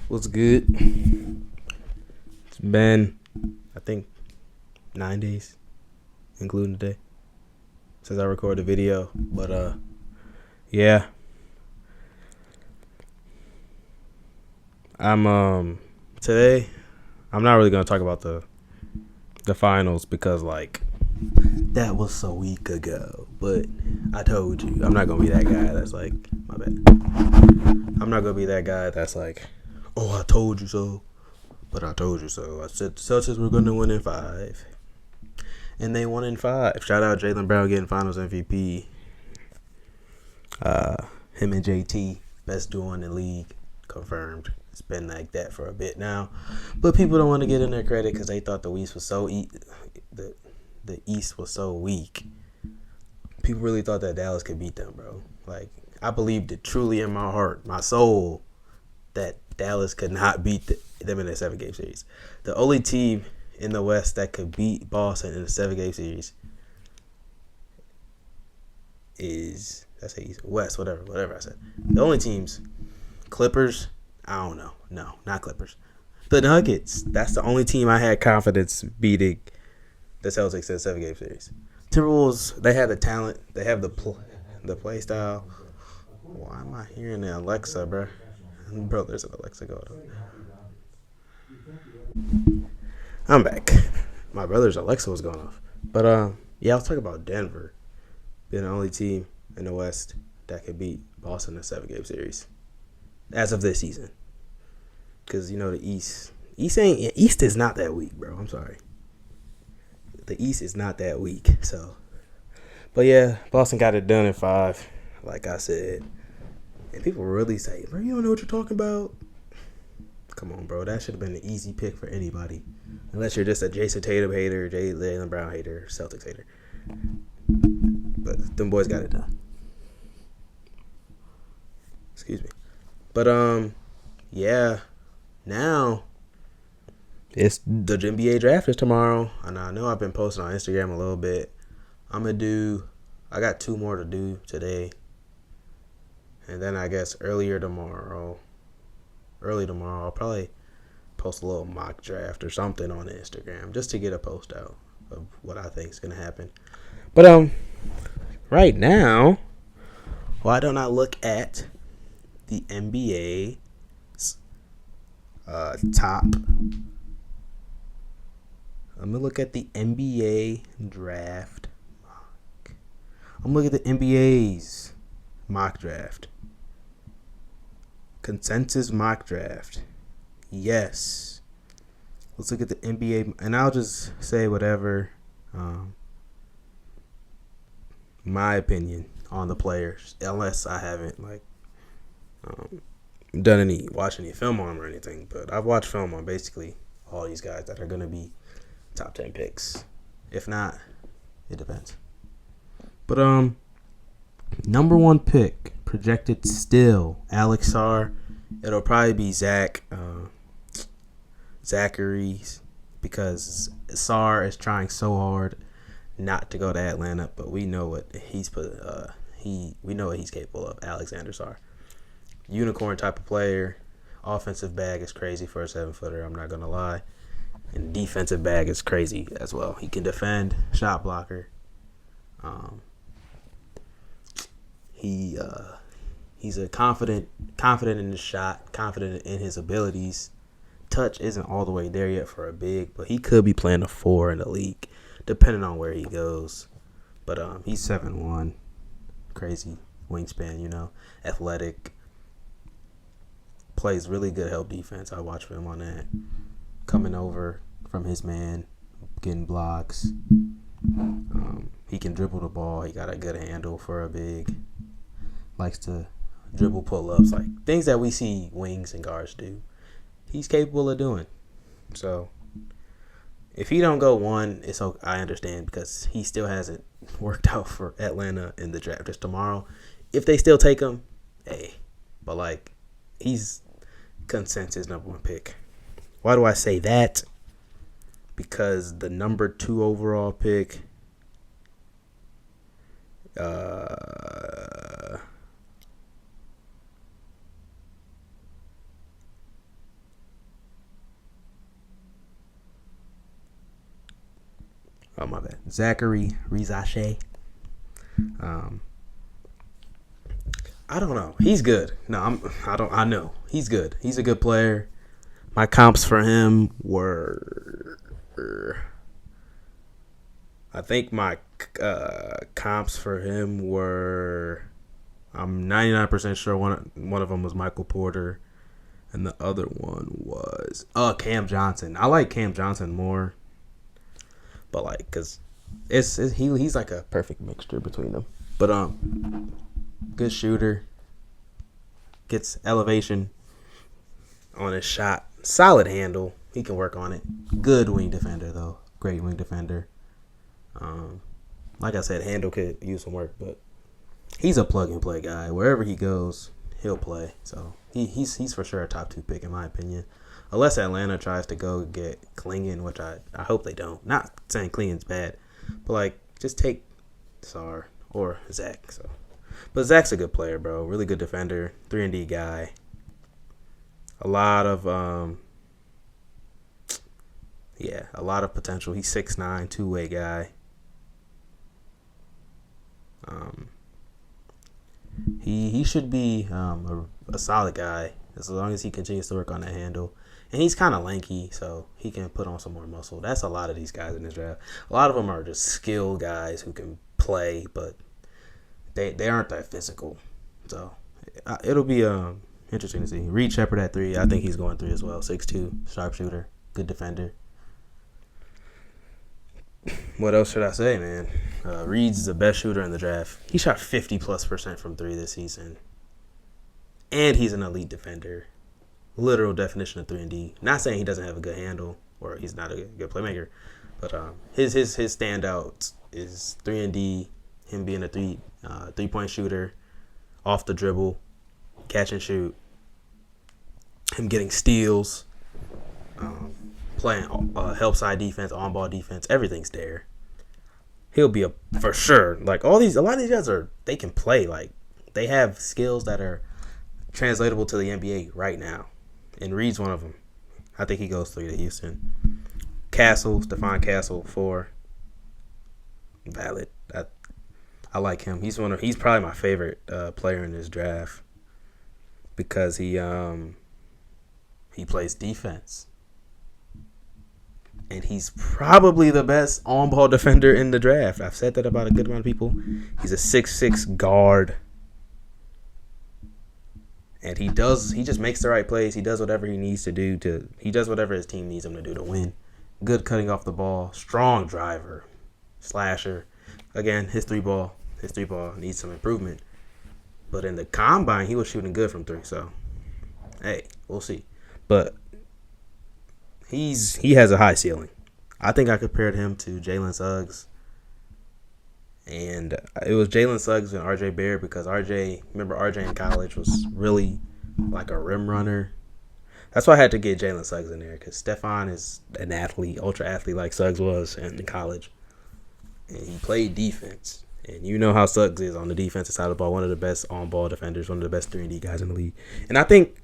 What's good? It's been, I think, 9 days, including today, since I recorded the video. But yeah, I'm today. I'm not really gonna talk about the finals because that was a week ago. But I told you, I'm not gonna be that guy that's like, my bad. I'm not gonna be that guy that's like, oh, I told you so. But I told you so. I said the Celtics were going to win in 5. And they won in 5. Shout out Jaylen Brown getting finals MVP. Him and JT, best duo in the league. Confirmed. It's been like that for a bit now. But people don't want to get in their credit because they thought the East was the East was so weak. People really thought that Dallas could beat them, bro. Like, I believed it truly in my heart, my soul, that Dallas could not beat them in a 7-game series. The only team in the West that could beat Boston in a 7-game series is, that's East, West, whatever I said. The only teams, Clippers, I don't know. No, not Clippers. The Nuggets. That's the only team I had confidence beating the Celtics in a 7-game series. Timberwolves, they have the talent. They have the play style. Why am I hearing the Alexa, bro? Bro, there's an Alexa going on. I'm back. My brother's Alexa was going off. But yeah, I was talking about Denver being the only team in the West that could beat Boston in a 7-game series as of this season. Because, you know, the East is not that weak, bro. I'm sorry. The East is not that weak. So, but yeah, Boston got it done in 5, like I said. And people really say, bro, you don't know what you're talking about. Come on, bro. That should have been an easy pick for anybody. Unless you're just a Jason Tatum hater, Jaylen Brown hater, Celtics hater. But them boys got it done. Excuse me. But, yeah. Now, it's the NBA draft is tomorrow. And I know I've been posting on Instagram a little bit. I got 2 more to do today. And then I guess early tomorrow, I'll probably post a little mock draft or something on Instagram just to get a post out of what I think is going to happen. But right now, why don't I look at the NBA's top? I'm going to look at the NBA draft mock. I'm looking at the NBA's mock draft. Consensus mock draft. Yes. Let's look at the NBA. And I'll just say whatever my opinion on the players. Unless I haven't watched any film on them or anything. But I've watched film on basically all these guys that are going to be top 10 picks. If not, it depends. But number 1 pick projected still Alex Sarr. It'll probably be Zachary's because Sarr is trying so hard not to go to Atlanta, but we know what he's we know what he's capable of. Alexander Sarr, unicorn type of player. Offensive bag is crazy for a 7-footer. I'm not gonna lie, and defensive bag is crazy as well. He can defend, shot blocker. He's a confident in his shot, confident in his abilities. Touch isn't all the way there yet for a big, but he could be playing a 4 in the league, depending on where he goes. But he's 7'1", crazy wingspan, you know, athletic, plays really good help defense. I watch him on that, coming over from his man, getting blocks. He can dribble the ball. He got a good handle for a big. Likes to dribble pull-ups, like things that we see wings and guards do. He's capable of doing. So if he don't go 1, it's okay. I understand because he still hasn't worked out for Atlanta in the draft. Just tomorrow, if they still take him, hey. But he's consensus number 1 pick. Why do I say that? Because the number 2 overall pick. Oh, my bad. Zachary Rizache. I don't know. He's good. I know. He's good. He's a good player. My comps for him were... I think my comps for him were... I'm 99% sure one of them was Michael Porter, and the other one was Cam Johnson. I like Cam Johnson more, but like, cause he's like a perfect mixture between them. But good shooter, gets elevation on his shot, solid handle. He can work on it. Good wing defender though, great wing defender. Like I said, handle could use some work, but he's a plug and play guy. Wherever he goes, he'll play. So he's for sure a top 2 pick in my opinion. Unless Atlanta tries to go get Klingon, which I hope they don't. Not saying Klingon's bad, but like just take Sar or Zach. So, but Zach's a good player, bro. Really good defender, 3-and-D guy. A lot of potential. He's 6'9", 2-way guy. He should be a solid guy as long as he continues to work on that handle. And he's kind of lanky, so he can put on some more muscle. That's a lot of these guys in this draft. A lot of them are just skill guys who can play, but they aren't that physical. So it'll be interesting to see. Reed Shepard at 3. I think he's going 3 as well. 6'2", sharpshooter, good defender. What else should I say, man? Reed's the best shooter in the draft. He shot 50+% from 3 this season. And he's an elite defender. Literal definition of 3-and-D. Not saying he doesn't have a good handle or he's not a good playmaker, but his standout is 3-and-D, him being a three-point shooter, off the dribble, catch and shoot, him getting steals, playing help side defense, on ball defense, everything's there. He'll be for sure. Like a lot of these guys they can play. Like they have skills that are translatable to the NBA right now. And Reed's one of them. I think he goes 3 to Houston. Stephon Castle 4. Valid. I like him. He's probably my favorite player in this draft because he plays defense. And he's probably the best on-ball defender in the draft. I've said that about a good amount of people. He's a 6'6" guard. And he just makes the right plays. He does whatever he needs to do he does whatever his team needs him to do to win. Good cutting off the ball. Strong driver. Slasher. Again, his three ball needs some improvement. But in the combine, he was shooting good from 3. So, hey, we'll see. But he has a high ceiling. I think I compared him to Jalen Suggs. And it was Jalen Suggs and RJ Barrett because RJ in college was really like a rim runner. That's why I had to get Jalen Suggs in there because Stephon is an athlete, ultra athlete like Suggs was in college. And he played defense. And you know how Suggs is on the defensive side of the ball, one of the best on-ball defenders, one of the best 3-and-D guys in the league. And I think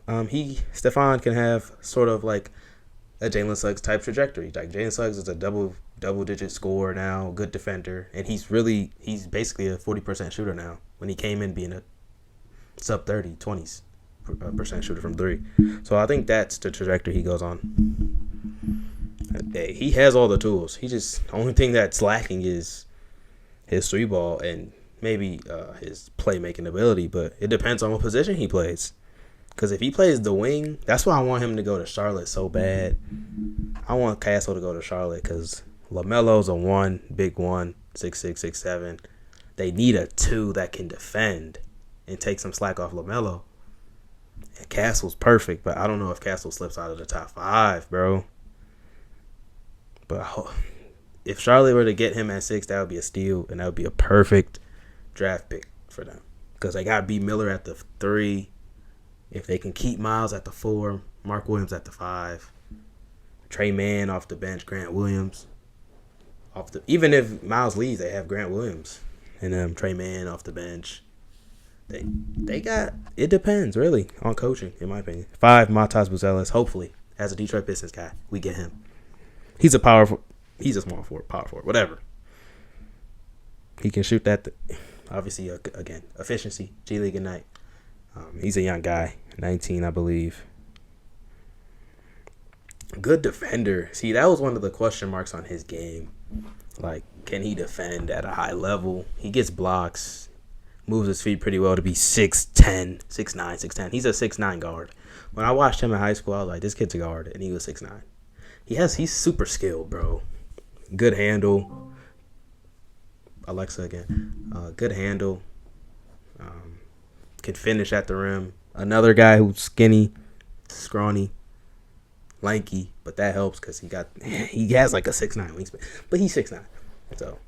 Stephon can have sort of like a Jalen Suggs type trajectory. Like Jalen Suggs is a double-digit scorer now, good defender, and he's basically a 40% shooter now. When he came in being a sub 30, 20s percent shooter from 3. So I think that's the trajectory he goes on. Hey, he has all the tools. The only thing that's lacking is his 3-ball and maybe his playmaking ability, but it depends on what position he plays. Because if he plays the wing, that's why I want him to go to Charlotte so bad. I want Castle to go to Charlotte because LaMelo's a 1, big 1, 6'6", 6'7". They need a 2 that can defend and take some slack off LaMelo. And Castle's perfect, but I don't know if Castle slips out of the top 5, bro. But if Charlotte were to get him at 6, that would be a steal, and that would be a perfect draft pick for them. Because they got B. Miller at the 3. If they can keep Miles at the 4, Mark Williams at the 5, Trey Mann off the bench, Grant Williams. Even if Miles leaves, they have Grant Williams and Trey Mann off the bench. They got it depends really on coaching, in my opinion. 5, Matas Buzelis, hopefully, as a Detroit Pistons guy, we get him. He's a power He's a small forward, power forward, whatever. He can shoot that. Obviously, again, efficiency, G League Ignite. He's a young guy, 19, I believe. Good defender. See, that was one of the question marks on his game. Like, can he defend at a high level? He gets blocks, moves his feet pretty well to be 6'10", 6'9", 6'10". He's a 6'9" guard. When I watched him in high school, I was like, this kid's a guard, and he was 6'9". He's super skilled, bro. Good handle. Alexa again. Good handle. Can finish at the rim. Another guy who's skinny, scrawny, lanky, but that helps because he has like a 6'9" wingspan, but he's 6'9". So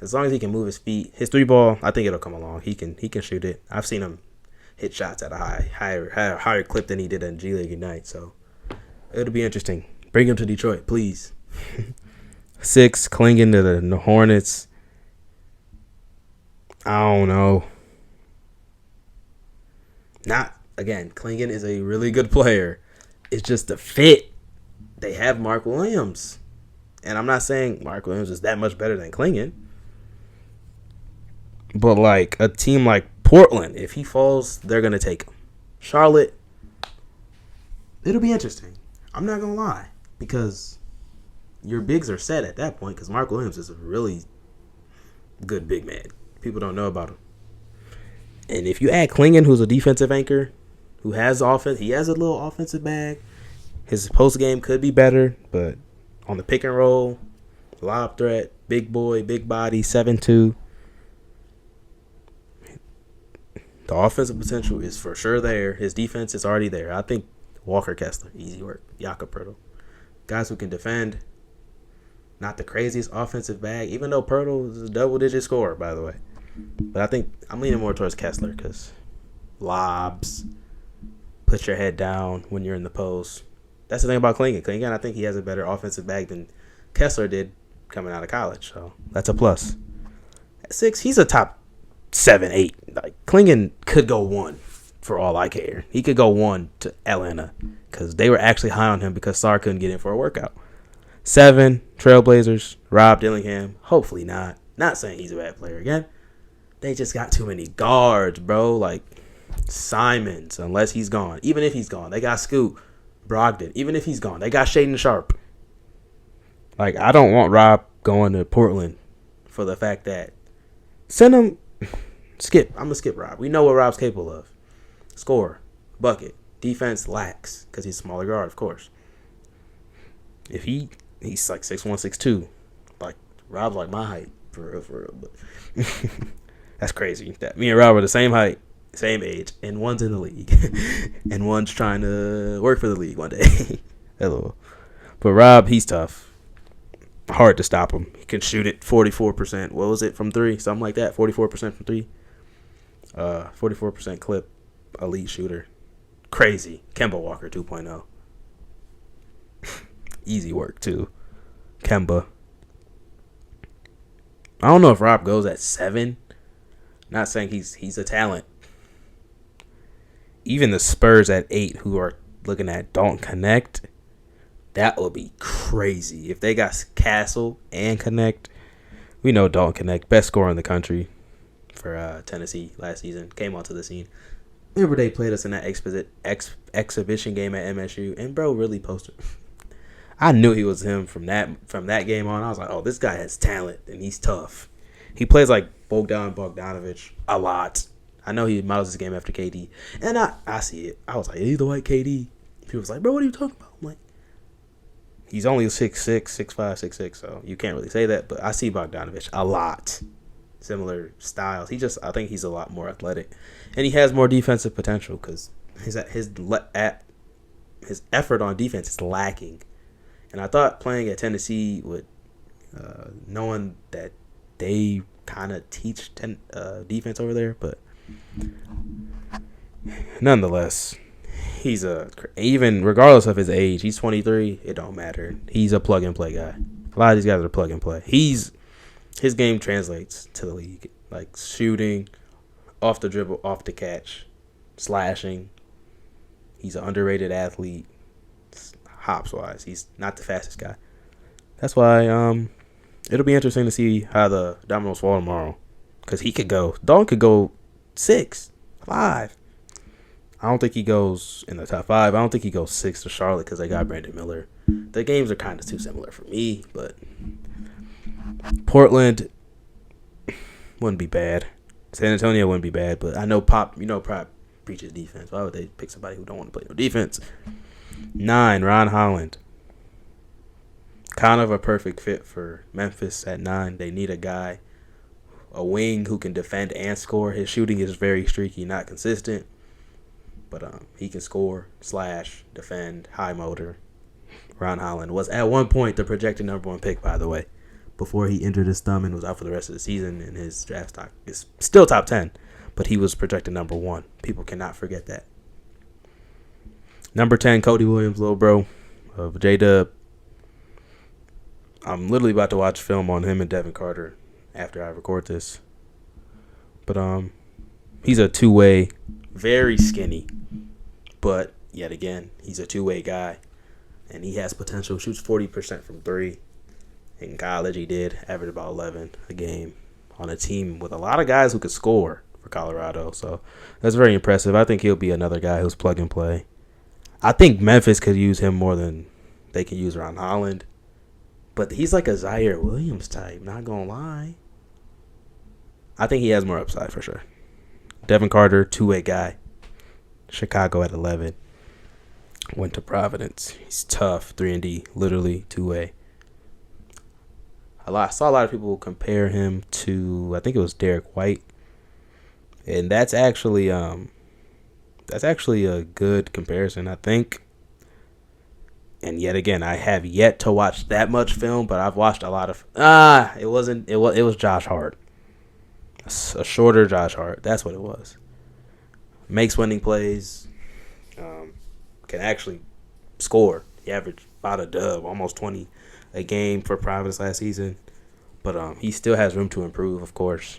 as long as he can move his feet, his 3-ball, I think it'll come along. He can shoot it. I've seen him hit shots at a higher clip than he did in G League Ignite. So it'll be interesting. Bring him to Detroit, please. 6, clinging to the Hornets. I don't know. Klingon is a really good player. It's just the fit. They have Mark Williams. And I'm not saying Mark Williams is that much better than Klingon. But like a team like Portland, if he falls, they're going to take him. Charlotte, it'll be interesting. I'm not going to lie. Because your bigs are set at that point because Mark Williams is a really good big man. People don't know about him. And if you add Klingon, who's a defensive anchor, who has offense, he has a little offensive bag. His post game could be better, but on the pick and roll, lob threat, big boy, big body, 7'2". The offensive potential is for sure there. His defense is already there. I think Walker Kessler, easy work. Jakob Poeltl. Guys who can defend. Not the craziest offensive bag, even though Poeltl is a double-digit scorer, by the way. But I think I'm leaning more towards Kessler because lobs, put your head down when you're in the post. That's the thing about Klingon. Klingon, I think he has a better offensive bag than Kessler did coming out of college. So that's a plus. At 6, he's a top 7, 8. Like Klingon could go 1 for all I care. He could go 1 to Atlanta because they were actually high on him because Sarr couldn't get in for a workout. 7, Trailblazers, Rob Dillingham. Hopefully not. Not saying he's a bad player again. They just got too many guards, bro. Like Simons, unless he's gone. Even if he's gone, they got Scoot Brogdon. Even if he's gone, they got Shaden Sharp. Like, I don't want Rob going to Portland for the fact that send him. I'm going to skip Rob. We know what Rob's capable of. Score, bucket, defense lacks because he's a smaller guard, of course. If he's like 6'1", 6'2", like Rob's like my height for real. But that's crazy. That me and Rob are the same height, same age, and one's in the league, and one's trying to work for the league one day. Hello, but Rob, he's tough. Hard to stop him. He can shoot it 44%. What was it from 3? Something like that. 44% from 3. 44% clip. Elite shooter. Crazy. Kemba Walker 2.0. Easy work too. Kemba. I don't know if Rob goes at 7. Not saying he's a talent. Even the Spurs at 8 who are looking at Don't Connect, that would be crazy. If they got Castle and Connect, we know Don't Connect, best scorer in the country for Tennessee last season, came onto the scene. Remember they played us in that exhibition game at MSU, and bro really posted. I knew he was him from that game on. I was like, oh, this guy has talent, and he's tough. He plays like Bogdanovich a lot. I know he models his game after KD. And I see it. I was like, he's the white KD. People was like, bro, what are you talking about? I'm like, he's only 6'6", 6'5", 6'6", so you can't really say that. But I see Bogdanovich a lot. Similar styles. I think he's a lot more athletic. And he has more defensive potential because his effort on defense is lacking. And I thought playing at Tennessee would, knowing that they kind of teach defense over there, but nonetheless, he's even regardless of his age, he's 23. It don't matter. He's a plug and play guy. A lot of these guys are plug and play. His game translates to the league, like shooting, off the dribble, off the catch, slashing. He's an underrated athlete. Hops wise, he's not the fastest guy, That's why it'll be interesting to see how the dominoes fall tomorrow. Because he could go. Dalton could go 6, 5. I don't think he goes in the top 5. I don't think he goes 6 to Charlotte because they got Brandon Miller. The games are kind of too similar for me, but Portland wouldn't be bad. San Antonio wouldn't be bad, but I know Pop preaches defense. Why would they pick somebody who don't want to play no defense? 9, Ron Holland. Kind of a perfect fit for Memphis at 9. They need a guy, a wing who can defend and score. His shooting is very streaky, not consistent, but he can score, slash, defend, high motor. Ron Holland was at one point the projected number 1 pick, by the way, before he injured his thumb and was out for the rest of the season, and his draft stock is still top 10, but he was projected number 1. People cannot forget that. Number 10, Cody Williams, little bro of J-Dub. I'm literally about to watch film on him and Devin Carter after I record this. But he's a two-way, very skinny, but yet again, he's a two-way guy, and he has potential. Shoots 40% from 3. In college, he did average about 11 a game on a team with a lot of guys who could score for Colorado. So that's very impressive. I think he'll be another guy who's plug and play. I think Memphis could use him more than they can use Ron Holland. But he's like a Zaire Williams type, not going to lie. I think he has more upside for sure. Devin Carter, two-way guy. Chicago at 11. Went to Providence. He's tough, 3-and-D, literally two-way. I saw a lot of people compare him to, I think it was Derek White. And that's actually a good comparison, I think. And yet again, I have yet to watch that much film, but I've watched a lot of. It was Josh Hart, a shorter Josh Hart. That's what it was. Makes winning plays, can actually score. He averaged about a dub, almost 20 a game for Providence last season, but he still has room to improve, of course.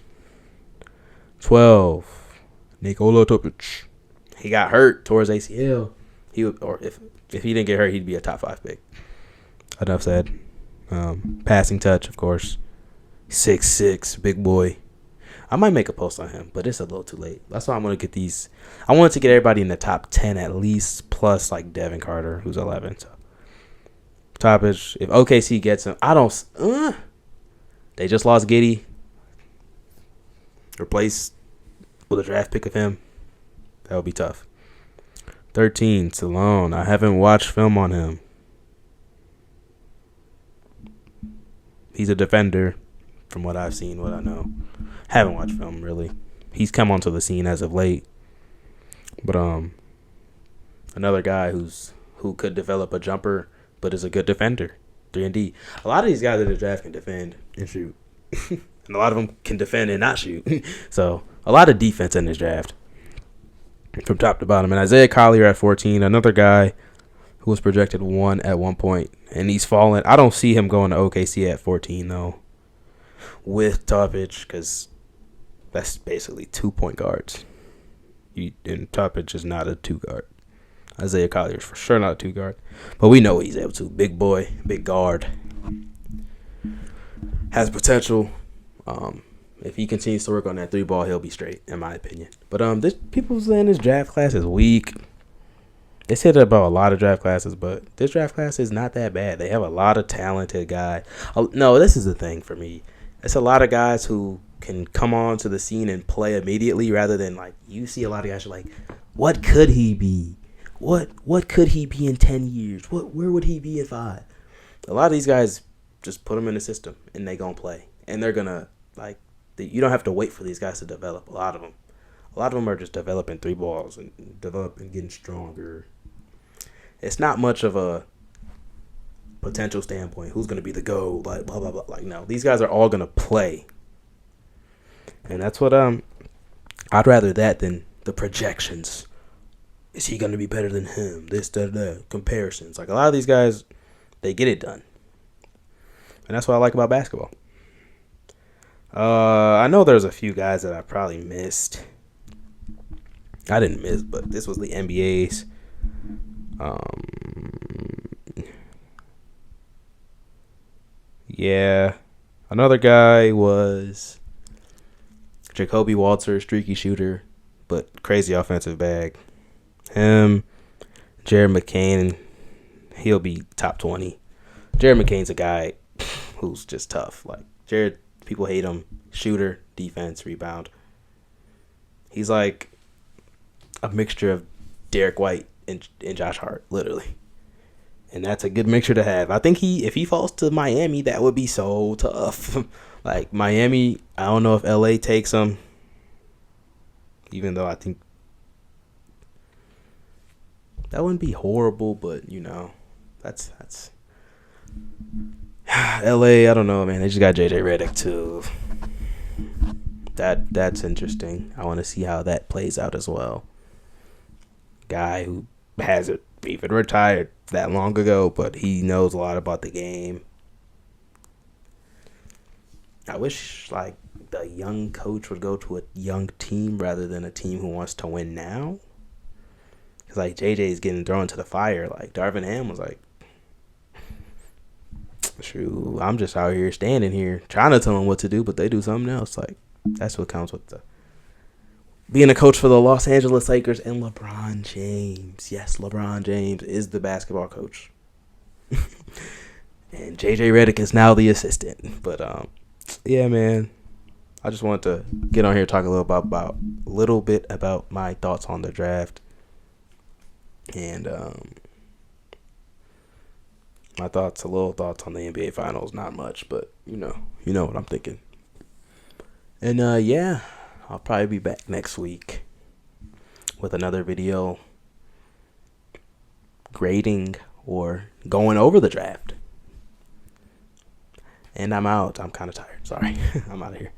12, Nikola Topic. He got hurt towards ACL. If he didn't get hurt, he'd be a top 5 pick. Enough said. Passing touch, of course. 6'6", big boy. I might make a post on him, but it's a little too late. That's why I'm going to get these. I wanted to get everybody in the top 10 at least, plus like Devin Carter, who's 11. So, Topic, if OKC gets him, I don't. They just lost Giddey. Replaced with a draft pick of him. That would be tough. 13, Salone. I haven't watched film on him. He's a defender, from what I've seen, what I know. Haven't watched film, really. He's come onto the scene as of late. But another guy who could develop a jumper, but is a good defender. 3-and-D. A lot of these guys in the draft can defend and shoot. And a lot of them can defend and not shoot. So, a lot of defense in this draft. From top to bottom. And Isaiah Collier at 14, another guy who was projected 1 at one point, and he's fallen. I don't see him going to OKC at 14, though, with Topic, because that's basically 2 point guards. And Topic is not a 2 guard. Isaiah Collier is for sure not a 2 guard. But we know what he's able to. Big boy, big guard. Has potential. If he continues to work on that 3 ball, he'll be straight, in my opinion. But people saying this draft class is weak. They said about a lot of draft classes, but this draft class is not that bad. They have a lot of talented guys. No, this is the thing for me. It's a lot of guys who can come on to the scene and play immediately, rather than like you see a lot of guys who are like, what could he be? What could he be in 10 years? Where would he be in 5? A lot of these guys just put them in the system and they gonna play, and they're gonna like. You don't have to wait for these guys to develop. A lot of them are just developing 3 balls and developing, getting stronger. It's not much of a potential standpoint. Who's going to be the GOAT? Like, blah, blah, blah. Like, no. These guys are all going to play. And that's what I'd rather that than the projections. Is he going to be better than him? This, that. Comparisons. Like, a lot of these guys, they get it done. And that's what I like about basketball. I know there's a few guys that I probably missed. I didn't miss, but this was the NBA's. Yeah. Another guy was Jacoby Walter, streaky shooter, but crazy offensive bag. Him, Jared McCain, he'll be top 20. Jared McCain's a guy who's just tough. Like, Jared, people hate him. Shooter, defense, rebound. He's like a mixture of Derek White and Josh Hart, literally. And that's a good mixture to have. I think if he falls to Miami, that would be so tough. Like, Miami, I don't know if LA takes him. Even though I think that wouldn't be horrible, but that's LA, I don't know, man. They just got JJ Redick too. That's interesting. I want to see how that plays out as well. Guy who hasn't even retired that long ago, but he knows a lot about the game. I wish like the young coach would go to a young team rather than a team who wants to win now. Because like JJ's getting thrown to the fire. Like Darvin Ham was like, shoot, I'm just out here standing here trying to tell them what to do, but they do something else. Like, that's what counts with being a coach for the Los Angeles Lakers and LeBron James. Yes, LeBron James is the basketball coach. And JJ Redick is now the assistant. But yeah, man. I just wanted to get on here and talk a little bit about my thoughts on the draft. And my thoughts on the NBA Finals. Not much, but you know what I'm thinking. And yeah, I'll probably be back next week with another video grading or going over the draft. And I'm out. I'm kind of tired. Sorry. I'm out of here.